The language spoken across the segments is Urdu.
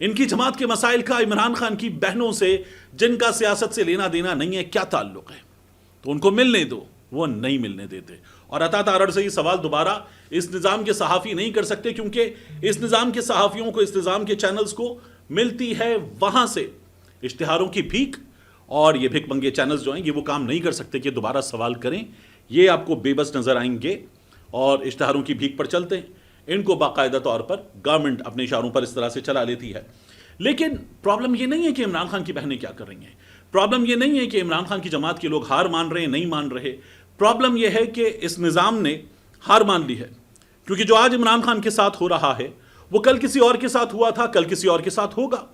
ان کی جماعت کے مسائل کا عمران خان کی بہنوں سے جن کا سیاست سے لینا دینا نہیں ہے کیا تعلق ہے؟ تو ان کو ملنے دو، وہ نہیں ملنے دیتے۔ اور عطا تارڑ سے یہ سوال دوبارہ اس نظام کے صحافی نہیں کر سکتے، کیونکہ اس نظام کے صحافیوں کو، اس نظام کے چینلز کو ملتی ہے وہاں سے اشتہاروں کی بھیک، اور یہ بھیک منگے چینلز جو ہیں یہ وہ کام نہیں کر سکتے کہ دوبارہ سوال کریں۔ یہ آپ کو بے بس نظر آئیں گے اور اشتہاروں کی بھیک پر چلتے ہیں۔ ان کو باقاعدہ طور پر گورنمنٹ اپنے اشاروں پر اس طرح سے چلا لیتی ہے۔ لیکن پرابلم یہ نہیں ہے کہ عمران خان کی بہنیں کیا کر رہی ہیں، پرابلم یہ نہیں ہے کہ عمران خان کی جماعت کے لوگ ہار مان رہے ہیں نہیں مان رہے، پرابلم یہ ہے کہ اس نظام نے ہار مان لی ہے۔ کیونکہ جو آج عمران خان کے ساتھ ہو رہا ہے وہ کل کسی اور کے ساتھ ہوا تھا، کل کسی اور کے ساتھ ہوگا۔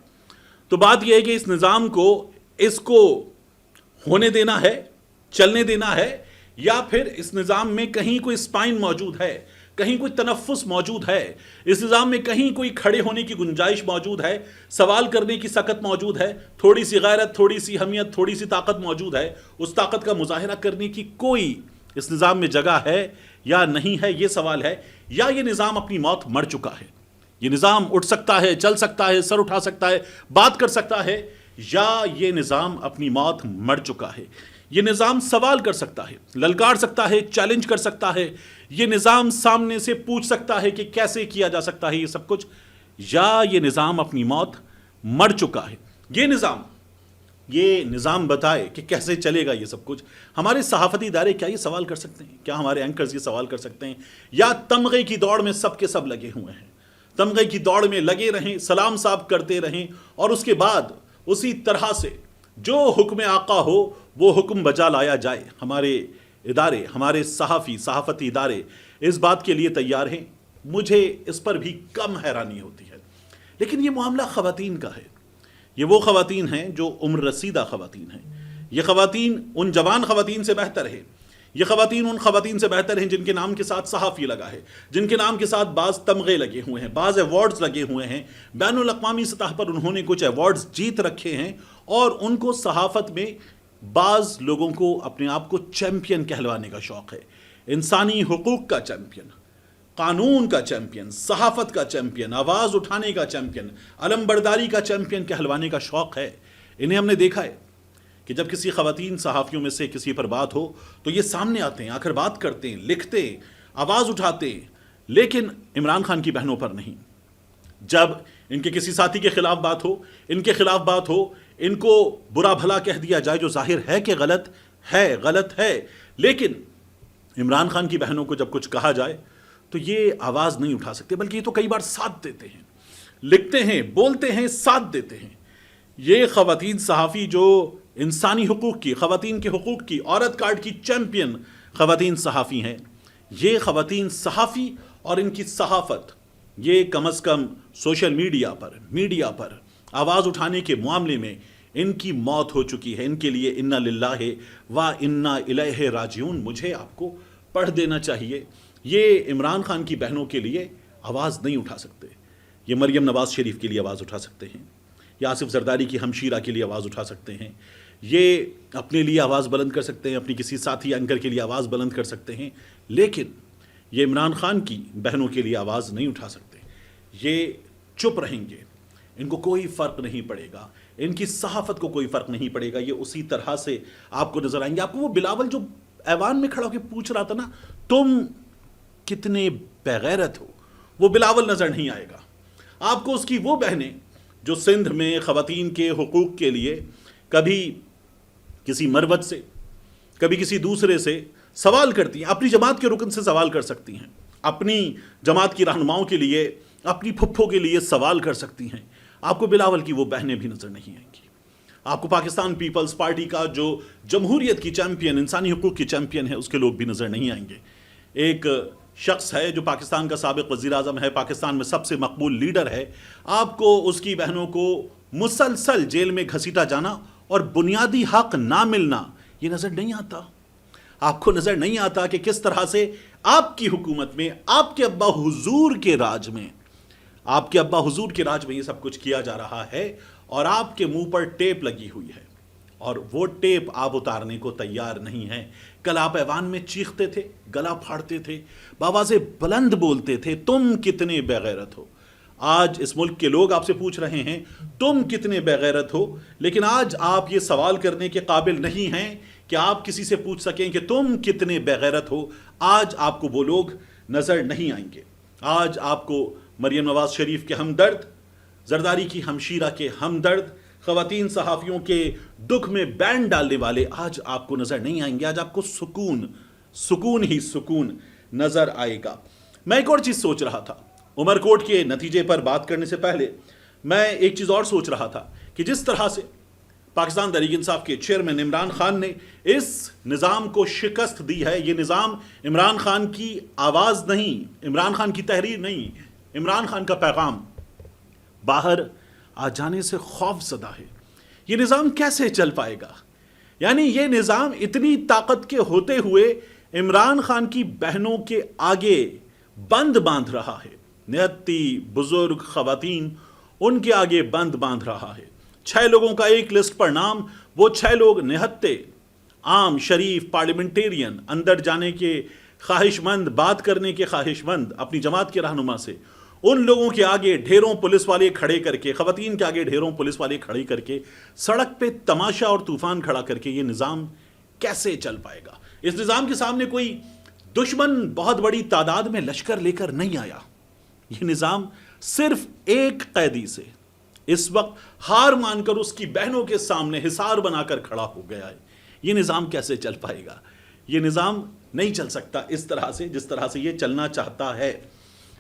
تو بات یہ ہے کہ اس نظام کو اس کو ہونے دینا ہے، چلنے دینا ہے، یا پھر اس نظام میں کہیں کوئی سپائن موجود ہے، کہیں کوئی تنفس موجود ہے، اس نظام میں کہیں کوئی کھڑے ہونے کی گنجائش موجود ہے، سوال کرنے کی سکت موجود ہے، تھوڑی سی غیرت، تھوڑی سی حمیت، تھوڑی سی طاقت موجود ہے، اس طاقت کا مظاہرہ کرنے کی کوئی اس نظام میں جگہ ہے یا نہیں ہے، یہ سوال ہے۔ یا یہ نظام اپنی موت مر چکا ہے، یہ نظام اٹھ سکتا ہے، چل سکتا ہے، سر اٹھا سکتا ہے، بات کر سکتا ہے، یا یہ نظام اپنی موت مر چکا ہے۔ یہ نظام سوال کر سکتا ہے، للکار سکتا ہے، چیلنج کر سکتا ہے، یہ نظام سامنے سے پوچھ سکتا ہے کہ کیسے کیا جا سکتا ہے یہ سب کچھ، یا یہ نظام اپنی موت مر چکا ہے۔ یہ نظام بتائے کہ کیسے چلے گا یہ سب کچھ۔ ہمارے صحافتی ادارے کیا یہ سوال کر سکتے ہیں؟ کیا ہمارے اینکرز یہ سوال کر سکتے ہیں؟ یا تمغے کی دوڑ میں سب کے سب لگے ہوئے ہیں، تمغے کی دوڑ میں لگے رہیں، سلام صاحب کرتے رہیں، اور اس کے بعد اسی طرح سے جو حکم آقا ہو وہ حکم بجا لایا جائے؟ ہمارے ادارے، ہمارے صحافتی ادارے اس بات کے لیے تیار ہیں؟ مجھے اس پر بھی کم حیرانی ہوتی ہے۔ لیکن یہ معاملہ خواتین کا ہے، یہ وہ خواتین ہیں جو عمر رسیدہ خواتین ہیں، یہ خواتین ان جوان خواتین سے بہتر ہے، یہ خواتین ان خواتین سے بہتر ہیں جن کے نام کے ساتھ صحافی لگا ہے، جن کے نام کے ساتھ بعض تمغے لگے ہوئے ہیں، بعض ایوارڈز لگے ہوئے ہیں، بین الاقوامی سطح پر انہوں نے کچھ ایوارڈز جیت رکھے ہیں، اور ان کو صحافت میں بعض لوگوں کو اپنے آپ کو چیمپئن کہلوانے کا شوق ہے، انسانی حقوق کا چیمپئن، قانون کا چیمپئن، صحافت کا چیمپئن، آواز اٹھانے کا چیمپئن، علم برداری کا چیمپئن کہلوانے کا شوق ہے۔ انہیں ہم نے دیکھا ہے کہ جب کسی خواتین صحافیوں میں سے کسی پر بات ہو تو یہ سامنے آتے ہیں، آ کر بات کرتے ہیں، لکھتے ہیں، آواز اٹھاتے ہیں، لیکن عمران خان کی بہنوں پر نہیں۔ جب ان کے کسی ساتھی کے خلاف بات ہو، ان کے خلاف بات ہو، ان کو برا بھلا کہہ دیا جائے جو ظاہر ہے کہ غلط ہے، لیکن عمران خان کی بہنوں کو جب کچھ کہا جائے تو یہ آواز نہیں اٹھا سکتے، بلکہ یہ تو کئی بار ساتھ دیتے ہیں، لکھتے ہیں، بولتے ہیں، ساتھ دیتے ہیں۔ یہ خواتین صحافی جو انسانی حقوق کی، خواتین کے حقوق کی، عورت کارڈ کی چیمپئن خواتین صحافی ہیں، یہ خواتین صحافی اور ان کی صحافت، یہ کم از کم سوشل میڈیا پر آواز اٹھانے کے معاملے میں ان کی موت ہو چکی ہے۔ ان کے لیے انا للہ و انا الیہ راجعون مجھے آپ کو پڑھ دینا چاہیے۔ یہ عمران خان کی بہنوں کے لیے آواز نہیں اٹھا سکتے، یہ مریم نواز شریف کے لیے آواز اٹھا سکتے ہیں، یہ آصف زرداری کی ہمشیرہ کے لیے آواز اٹھا سکتے ہیں، یہ اپنے لیے آواز بلند کر سکتے ہیں، اپنی کسی ساتھی اینکر کے لیے آواز بلند کر سکتے ہیں، لیکن یہ عمران خان کی بہنوں کے لیے آواز نہیں اٹھا سکتے۔ یہ چپ رہیں گے، ان کو کوئی فرق نہیں پڑے گا، ان کی صحافت کو کوئی فرق نہیں پڑے گا، یہ اسی طرح سے آپ کو نظر آئیں گے۔ آپ کو وہ بلاول جو ایوان میں کھڑا ہو کے پوچھ رہا تھا نا تم کتنے بغیرت ہو، وہ بلاول نظر نہیں آئے گا آپ کو۔ اس کی وہ بہنیں جو سندھ میں خواتین کے حقوق کے لیے کبھی کسی مروت سے، کبھی کسی دوسرے سے سوال کرتی ہیں، اپنی جماعت کے رکن سے سوال کر سکتی ہیں، اپنی جماعت کی رہنماؤں کے لیے، اپنی پھپھوں کے لیے سوال کر سکتی ہیں، آپ کو بلاول کی وہ بہنیں بھی نظر نہیں آئیں گی۔ آپ کو پاکستان پیپلز پارٹی کا جو جمہوریت کی چیمپئن، انسانی حقوق کی چیمپئن ہے، اس کے لوگ بھی نظر نہیں آئیں گے۔ ایک شخص ہے جو پاکستان کا سابق وزیر اعظم ہے، پاکستان میں سب سے مقبول لیڈر ہے، آپ کو اس کی بہنوں کو مسلسل جیل میں گھسیٹا جانا اور بنیادی حق نہ ملنا یہ نظر نہیں آتا۔ آپ کو نظر نہیں آتا کہ کس طرح سے آپ کی حکومت میں، آپ کے ابا حضور کے راج میں، یہ سب کچھ کیا جا رہا ہے، اور آپ کے منہ پر ٹیپ لگی ہوئی ہے، اور وہ ٹیپ آپ اتارنے کو تیار نہیں ہیں۔ کل آپ ایوان میں چیختے تھے، گلا پھاڑتے تھے، بآوازیں بلند بولتے تھے تم کتنے بغیرت ہو۔ آج اس ملک کے لوگ آپ سے پوچھ رہے ہیں تم کتنے بے غیرت ہو، لیکن آج آپ یہ سوال کرنے کے قابل نہیں ہیں کہ آپ کسی سے پوچھ سکیں کہ تم کتنے بے غیرت ہو۔ آج آپ کو وہ لوگ نظر نہیں آئیں گے۔ آج آپ کو مریم نواز شریف کے ہمدرد، زرداری کی ہمشیرہ کے ہمدرد، خواتین صحافیوں کے دکھ میں بین ڈالنے والے آج آپ کو نظر نہیں آئیں گے۔ آج آپ کو سکون ہی سکون نظر آئے گا۔ میں ایک اور چیز سوچ رہا تھا، عمر کوٹ کے نتیجے پر بات کرنے سے پہلے میں ایک چیز اور سوچ رہا تھا کہ جس طرح سے پاکستان تحریک انصاف کے چیئرمین عمران خان نے اس نظام کو شکست دی ہے، یہ نظام عمران خان کی آواز نہیں، عمران خان کی تحریر نہیں، عمران خان کا پیغام باہر آ جانے سے خوف زدہ ہے۔ یہ نظام کیسے چل پائے گا؟ یعنی یہ نظام اتنی طاقت کے ہوتے ہوئے عمران خان کی بہنوں کے آگے بند باندھ رہا ہے، نہتی بزرگ خواتین ان کے آگے بند باندھ رہا ہے۔ 6 لوگوں کا ایک لسٹ پر نام، وہ 6 لوگ نہتے عام شریف پارلیمنٹیرین، اندر جانے کے خواہش مند، بات کرنے کے خواہش مند اپنی جماعت کے رہنما سے، ان لوگوں کے آگے ڈھیروں پولیس والے کھڑے کر کے، خواتین کے آگے ڈھیروں پولیس والے کھڑے کر کے، سڑک پہ تماشا اور طوفان کھڑا کر کے یہ نظام کیسے چل پائے گا؟ اس نظام کے سامنے کوئی دشمن بہت بڑی تعداد میں لشکر لے کر نہیں آیا۔ یہ نظام صرف ایک قیدی سے اس وقت ہار مان کر اس کی بہنوں کے سامنے حصار بنا کر کھڑا ہو گیا ہے۔ یہ نظام کیسے چل پائے گا؟ یہ نظام نہیں چل سکتا اس طرح سے جس طرح سے یہ چلنا چاہتا ہے۔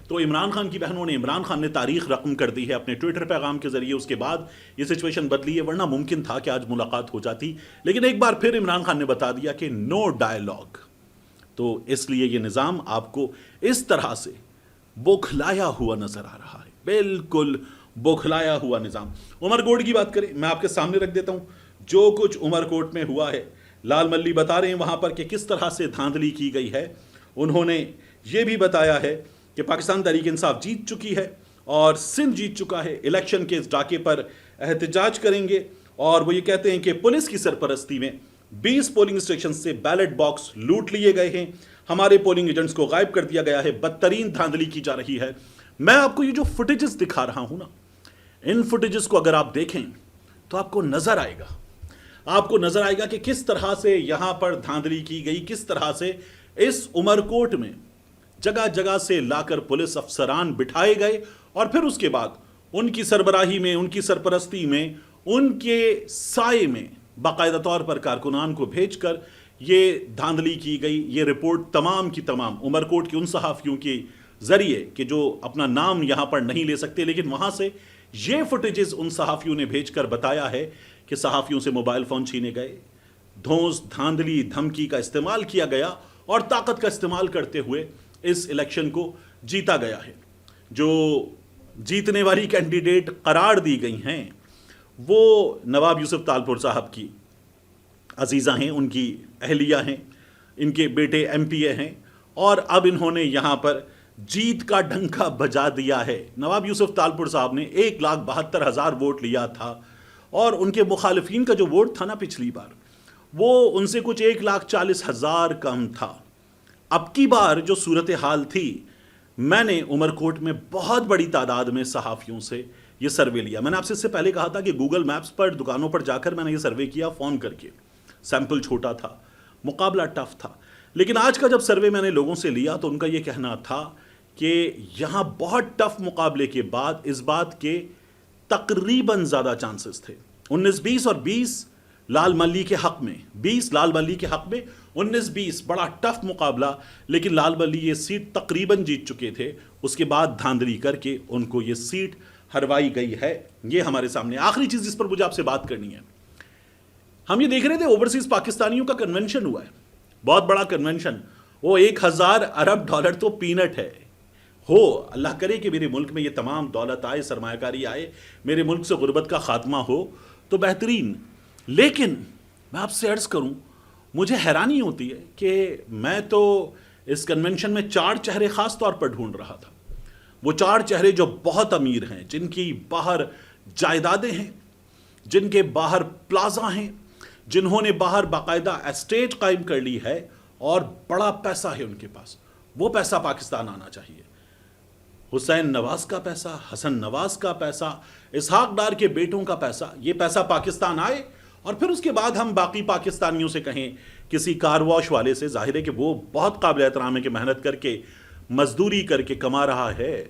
تو عمران خان کی بہنوں نے، عمران خان نے تاریخ رقم کر دی ہے اپنے ٹویٹر پیغام کے ذریعے۔ اس کے بعد یہ سچویشن بدلی ہے، ورنہ ممکن تھا کہ آج ملاقات ہو جاتی، لیکن ایک بار پھر عمران خان نے بتا دیا کہ نو ڈائیلاگ۔ تو اس لیے یہ نظام آپ کو اس طرح سے بوکھلایا ہوا نظر آ رہا ہے، بالکل بوکھلایا ہوا نظام۔ عمر کوٹ کی بات کریں، میں آپ کے سامنے رکھ دیتا ہوں جو کچھ عمر کوٹ میں ہوا ہے۔ لال ملی بتا رہے ہیں وہاں پر کہ کس طرح سے دھاندلی کی گئی ہے۔ انہوں نے یہ بھی بتایا ہے کہ پاکستان تحریک انصاف جیت چکی ہے اور سندھ جیت چکا ہے، الیکشن کے اس ڈاکے پر احتجاج کریں گے۔ اور وہ یہ کہتے ہیں کہ پولیس کی سرپرستی میں 20 پولنگ اسٹیشن سے بیلٹ باکس لوٹ لیے گئے ہیں، ہمارے پولنگ ایجنٹس کو غائب کر دیا گیا ہے، بدترین دھاندلی کی جا رہی ہے۔ میں آپ کو یہ جو فوٹیجز دکھا رہا ہوں نا، ان فوٹیجز کو اگر آپ دیکھیں تو آپ کو نظر آئے گا، آپ کو نظر آئے گا کہ کس طرح سے یہاں پر دھاندلی کی گئی، کس طرح سے اس عمر کوٹ میں جگہ جگہ سے لا کر پولیس افسران بٹھائے گئے، اور پھر اس کے بعد ان کی سربراہی میں، ان کی سرپرستی میں، ان کے سائے میں باقاعدہ طور پر کارکنان کو بھیج کر یہ دھاندلی کی گئی۔ یہ رپورٹ تمام کی تمام عمر کوٹ کے ان صحافیوں کے ذریعے کہ جو اپنا نام یہاں پر نہیں لے سکتے، لیکن وہاں سے یہ فوٹیجز ان صحافیوں نے بھیج کر بتایا ہے کہ صحافیوں سے موبائل فون چھینے گئے، دھونس، دھاندلی، دھمکی کا استعمال کیا گیا اور طاقت کا استعمال کرتے ہوئے اس الیکشن کو جیتا گیا ہے۔ جو جیتنے والی کینڈیڈیٹ قرار دی گئی ہیں وہ نواب یوسف تالپور صاحب کی عزیزہ ہیں، ان کی اہلیہ ہیں، ان کے بیٹے ایم پی اے ہیں، اور اب انہوں نے یہاں پر جیت کا ڈنکا بجا دیا ہے۔ نواب یوسف تالپور صاحب نے 1,72,000 ووٹ لیا تھا، اور ان کے مخالفین کا جو ووٹ تھا نا پچھلی بار، وہ ان سے کچھ 1,40,000 کم تھا۔ اب کی بار جو صورتحال تھی، میں نے عمر کوٹ میں بہت بڑی تعداد میں صحافیوں سے یہ سروے لیا۔ میں نے آپ سے اس سے پہلے کہا تھا کہ گوگل میپس پر دکانوں پر جا کر میں نے یہ سروے کیا فون کر کے، سیمپل چھوٹا تھا، مقابلہ ٹف تھا، لیکن آج کا جب سروے میں نے لوگوں سے لیا تو ان کا یہ کہنا تھا کہ یہاں بہت ٹف مقابلے کے بعد اس بات کے تقریباً زیادہ چانسز تھے، 19-20 اور 20 لال ملی کے حق میں، 20 لال ملی کے حق میں، 19-20 بڑا ٹف مقابلہ، لیکن لال ملی یہ سیٹ تقریباً جیت چکے تھے، اس کے بعد دھاندلی کر کے ان کو یہ سیٹ ہروائی گئی ہے۔ یہ ہمارے سامنے آخری چیز جس پر مجھے آپ سے بات کرنی ہے، ہم یہ دیکھ رہے تھے اوورسیز پاکستانیوں کا کنونشن ہوا ہے، بہت بڑا کنونشن، وہ 1,000 ارب ڈالر تو پینٹ ہے۔ ہو اللہ کرے کہ میرے ملک میں یہ تمام دولت آئے، سرمایہ کاری آئے، میرے ملک سے غربت کا خاتمہ ہو تو بہترین، لیکن میں آپ سے عرض کروں، مجھے حیرانی ہوتی ہے کہ میں تو اس کنونشن میں 4 چہرے خاص طور پر ڈھونڈ رہا تھا، وہ 4 چہرے جو بہت امیر ہیں، جن کی باہر جائیدادیں ہیں، جن کے باہر پلازا ہیں، جنہوں نے باہر باقاعدہ اسٹیٹ قائم کر لی ہے اور بڑا پیسہ ہے ان کے پاس، وہ پیسہ پاکستان آنا چاہیے۔ حسین نواز کا پیسہ، حسن نواز کا پیسہ، اسحاق ڈار کے بیٹوں کا پیسہ، یہ پیسہ پاکستان آئے اور پھر اس کے بعد ہم باقی پاکستانیوں سے کہیں، کسی کار واش والے سے، ظاہر ہے کہ وہ بہت قابل احترام ہے کہ محنت کر کے مزدوری کر کے کما رہا ہے،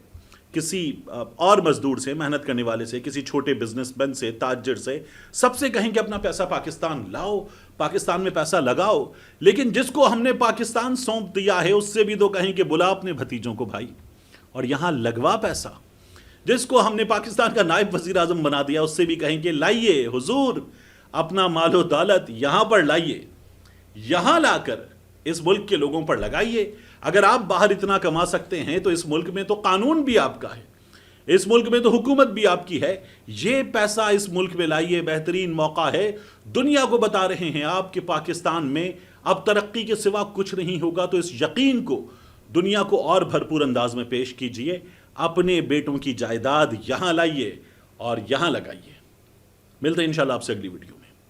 کسی اور مزدور سے، محنت کرنے والے سے، کسی چھوٹے بزنس مین سے، تاجر سے، سب سے کہیں کہ اپنا پیسہ پاکستان لاؤ، پاکستان میں پیسہ لگاؤ، لیکن جس کو ہم نے پاکستان سونپ دیا ہے اس سے بھی تو کہیں کہ بلا اپنے بھتیجوں کو بھائی اور یہاں لگوا پیسہ، جس کو ہم نے پاکستان کا نائب وزیر اعظم بنا دیا اس سے بھی کہیں کہ لائیے حضور اپنا مال و دولت یہاں پر لائیے، یہاں لا کر اس ملک کے لوگوں پر لگائیے۔ اگر آپ باہر اتنا کما سکتے ہیں تو اس ملک میں تو قانون بھی آپ کا ہے، اس ملک میں تو حکومت بھی آپ کی ہے، یہ پیسہ اس ملک میں لائیے، بہترین موقع ہے۔ دنیا کو بتا رہے ہیں آپ کہ پاکستان میں اب ترقی کے سوا کچھ نہیں ہوگا، تو اس یقین کو دنیا کو اور بھرپور انداز میں پیش کیجئے، اپنے بیٹوں کی جائیداد یہاں لائیے اور یہاں لگائیے۔ ملتے ہیں انشاءاللہ آپ سے اگلی ویڈیو۔